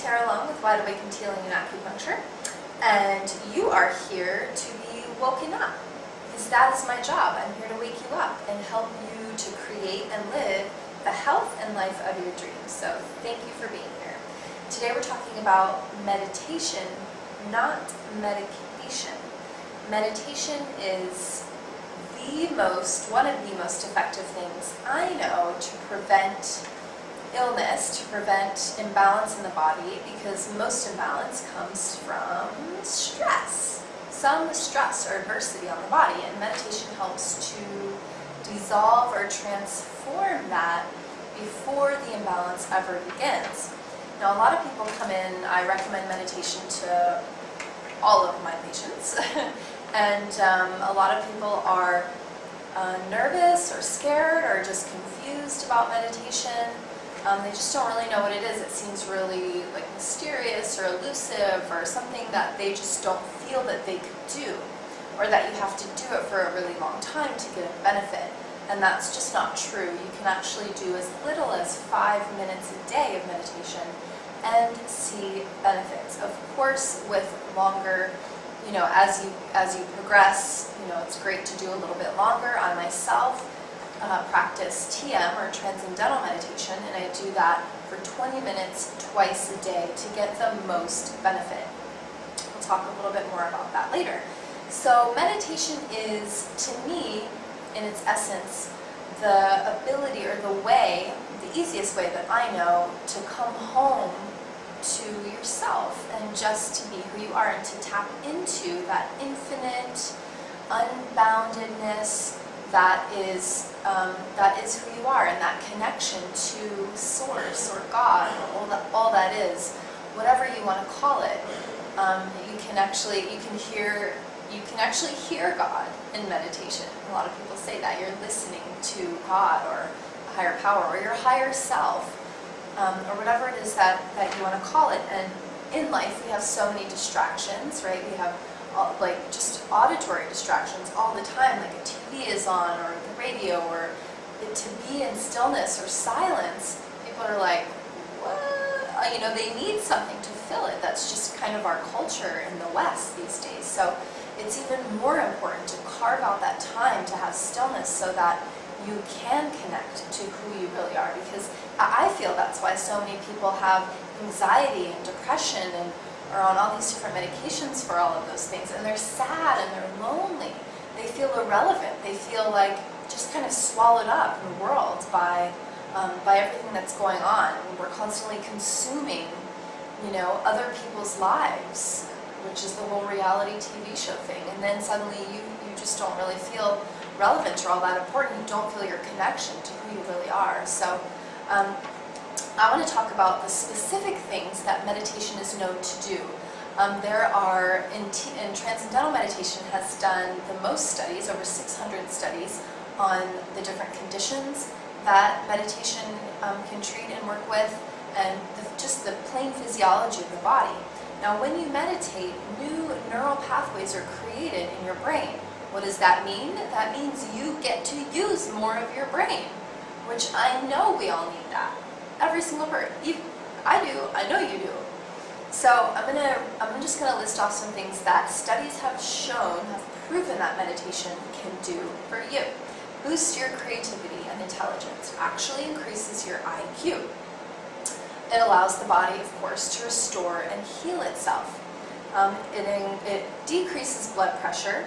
Tara Long with Wide Awakened Healing and Acupuncture, and you are here to be woken up, because that is my job. I'm here to wake you up and help you to create and live the health and life of your dreams. So thank you for being here. Today we're talking about meditation, not medication. Meditation is one of the most effective things I know to prevent illness, to prevent imbalance in the body, because most imbalance comes from stress. Some stress or adversity on the body, and meditation helps to dissolve or transform that before the imbalance ever begins. Now, a lot of people come in, I recommend meditation to all of my patients, and a lot of people are nervous or scared or just confused about meditation. They just don't really know what it is. It seems really like mysterious or elusive or something that they just don't feel that they could do, or that you have to do it for a really long time to get a benefit. And that's just not true. You can actually do as little as 5 minutes a day of meditation and see benefits. Of course, with longer, as you progress, it's great to do a little bit longer. I myself practice TM, or Transcendental Meditation, and I do that for 20 minutes twice a day to get the most benefit. We'll talk a little bit more about that later. So meditation is, to me, in its essence, the ability or the easiest way that I know to come home to yourself and just to be who you are and to tap into that infinite unboundedness that is who you are, and that connection to Source or God, or all that is, whatever you want to call it. You can actually hear God in meditation. A lot of people say that you're listening to God or a higher power or your higher self, or whatever it is that you want to call it. And in life, we have so many distractions, right? We have just auditory distractions all the time, like a TV is on, or the radio, or to be in stillness or silence. People are like, what? They need something to fill it. That's just kind of our culture in the West these days. So it's even more important to carve out that time to have stillness so that you can connect to who you really are, because I feel that's why so many people have anxiety and depression and are on all these different medications for all of those things, and they're sad and they're lonely. They feel irrelevant. They feel like just kind of swallowed up in the world by everything that's going on. We're constantly consuming, other people's lives, which is the whole reality TV show thing. And then suddenly you just don't really feel relevant or all that important. You don't feel your connection to who you really are. So I want to talk about the specific things that meditation is known to do. There are, in Transcendental Meditation has done the most studies, over 600 studies, on the different conditions that meditation can treat and work with, and just the plain physiology of the body. Now, when you meditate, new neural pathways are created in your brain. What does that mean? That means you get to use more of your brain, which I know we all need that. Every single person. I do. I know you do. So I'm just gonna list off some things that studies have proven that meditation can do for you. Boost your creativity and intelligence. Actually increases your IQ. It allows the body, of course, to restore and heal itself. It decreases blood pressure.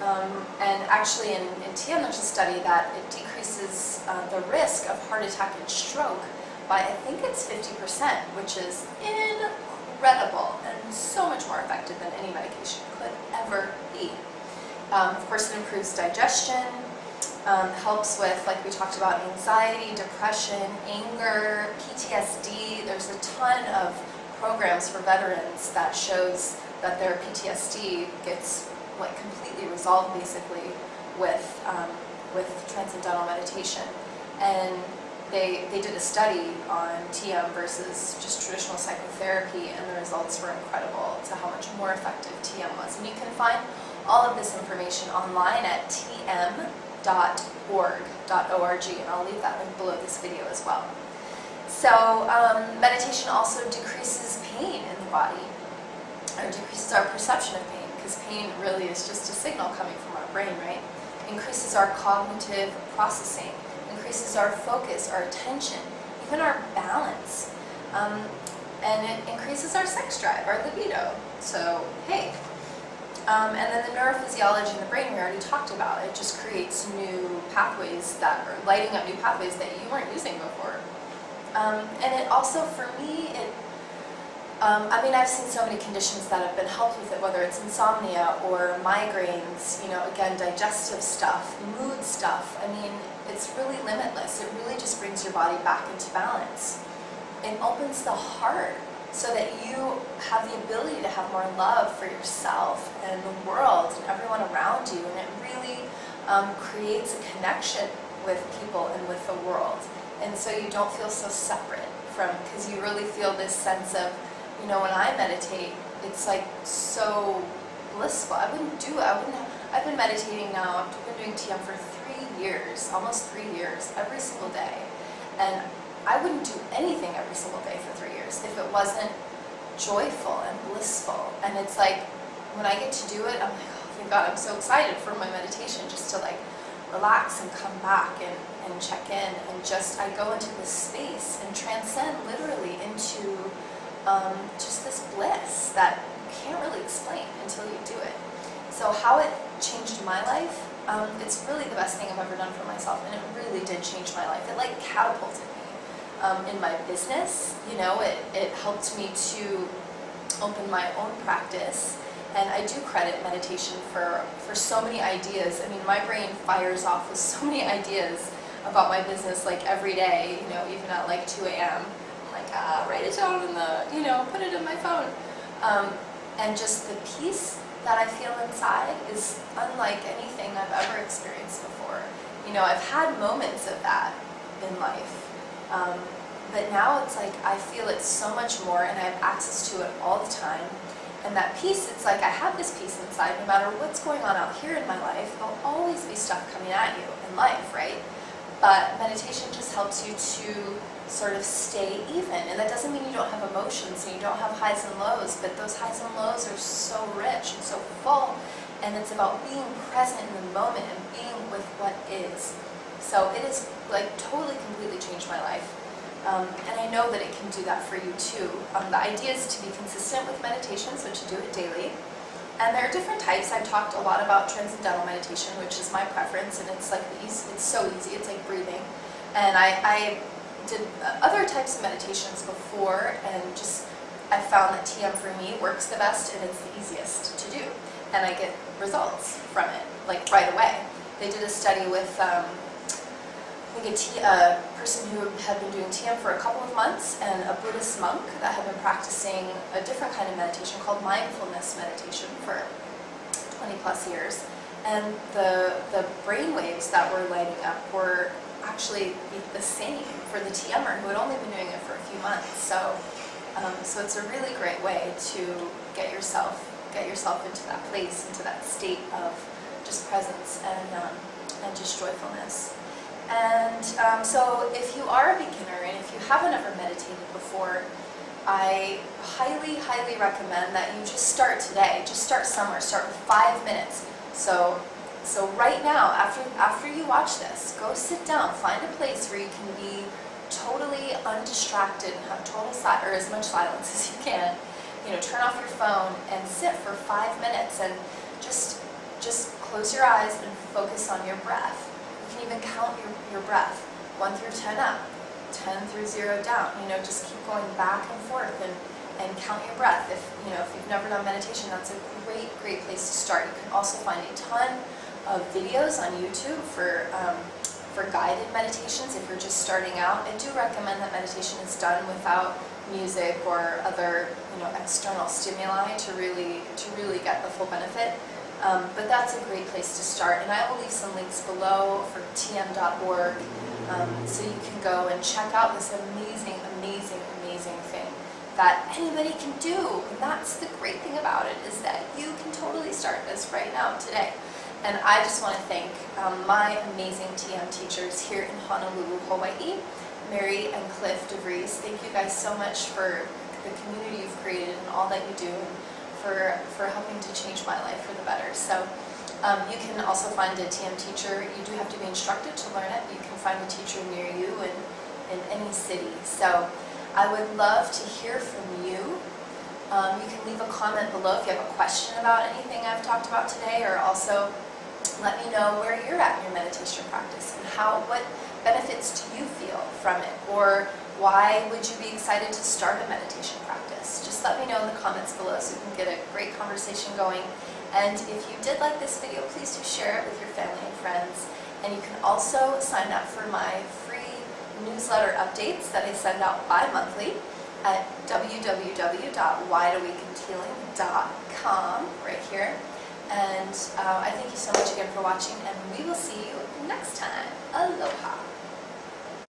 And actually in TM there's a study that it decreases the risk of heart attack and stroke by, I think it's 50%, which is incredible and so much more effective than any medication could ever be. Of course, it improves digestion, helps with, like we talked about, anxiety, depression, anger, PTSD. There's a ton of programs for veterans that shows that their PTSD gets completely resolved basically with Transcendental Meditation. And they did a study on TM versus just traditional psychotherapy, and the results were incredible to how much more effective TM was. And you can find all of this information online at tm.org, and I'll leave that link below this video as well. So meditation also decreases pain in the body, or decreases our perception of pain, because pain really is just a signal coming from our brain, right? Increases our cognitive processing, increases our focus, our attention, even our balance. And it increases our sex drive, our libido. So, hey. And then the neurophysiology in the brain we already talked about. It just creates new pathways that are lighting up new pathways that you weren't using before. And it also, for me, I mean, I've seen so many conditions that have been helped with it, whether it's insomnia or migraines, again, digestive stuff, mood stuff. I mean, it's really limitless. It really just brings your body back into balance. It opens the heart so that you have the ability to have more love for yourself and the world and everyone around you. And it really creates a connection with people and with the world. And so you don't feel so separate because you really feel this sense of, when I meditate, it's like so blissful. I've been meditating now, I've been doing TM for 3 years, almost 3 years, every single day. And I wouldn't do anything every single day for 3 years if it wasn't joyful and blissful. And it's like, when I get to do it, I'm like, oh thank God, I'm so excited for my meditation, just to like relax and come back and check in. And just, I go into this space and transcend literally into just this bliss that you can't really explain until you do it. So how it changed my life, it's really the best thing I've ever done for myself, and it really did change my life. It like catapulted me in my business. It helped me to open my own practice, and I do credit meditation for so many ideas. I mean, my brain fires off with so many ideas about my business like every day, even at like 2 a.m. Write it down in the, put it in my phone. And just the peace that I feel inside is unlike anything I've ever experienced before. I've had moments of that in life, but now it's like I feel it so much more, and I have access to it all the time. And that peace, it's like I have this peace inside. No matter what's going on out here in my life, there'll always be stuff coming at you in life, right? But meditation just helps you to sort of stay even. And that doesn't mean you don't have emotions and you don't have highs and lows, but those highs and lows are so rich and so full. And it's about being present in the moment and being with what is. So it has like totally, completely changed my life. And I know that it can do that for you too. The idea is to be consistent with meditation, so to do it daily. And there are different types. I've talked a lot about transcendental meditation, which is my preference, and it's like it's so easy. It's like breathing. And I did other types of meditations before, and just I found that TM for me works the best and it's the easiest to do, and I get results from it like right away. They did a study with I think a person who had been doing TM for a couple of months and a Buddhist monk that had been practicing a different kind of meditation called mindfulness meditation for 20 plus years. And the brain waves that were lighting up were actually the same for the TMer who had only been doing it for a few months. So it's a really great way to get yourself into that place, into that state of just presence and just joyfulness. And so if you are a beginner and if you haven't ever meditated before, I highly, highly recommend that you just start today. Just start somewhere. Start with 5 minutes. So right now, after you watch this, go sit down. Find a place where you can be totally undistracted and have total or as much silence as you can. Turn off your phone and sit for 5 minutes and just close your eyes and focus on your breath. You can even count your breath. 1 through 10 up, 10 through 0 down. Just keep going back and forth and count your breath. If you've never done meditation, that's a great place to start. You can also find a ton of videos on YouTube for guided meditations if you're just starting out. I do recommend that meditation is done without music or other external stimuli to really get the full benefit. But that's a great place to start. And I will leave some links below for tm.org so you can go and check out this amazing thing that anybody can do. And that's the great thing about it, is that you can totally start this right now, today. And I just want to thank my amazing TM teachers here in Honolulu, Hawaii, Mary and Cliff DeVries. Thank you guys so much for the community you've created and all that you do, and for helping to change my life for the better. So you can also find a TM teacher. You do have to be instructed to learn it. You can find a teacher near you in any city. So I would love to hear from you. You can leave a comment below if you have a question about anything I've talked about today, or also let me know where you're at in your meditation practice and what benefits do you feel from it, or why would you be excited to start a meditation practice? Just let me know in the comments below so we can get a great conversation going. And if you did like this video, please do share it with your family and friends. And you can also sign up for my free newsletter updates that I send out bi-monthly at www.wideawakenedhealing.com right here. And I thank you so much again for watching, and we will see you next time. Aloha.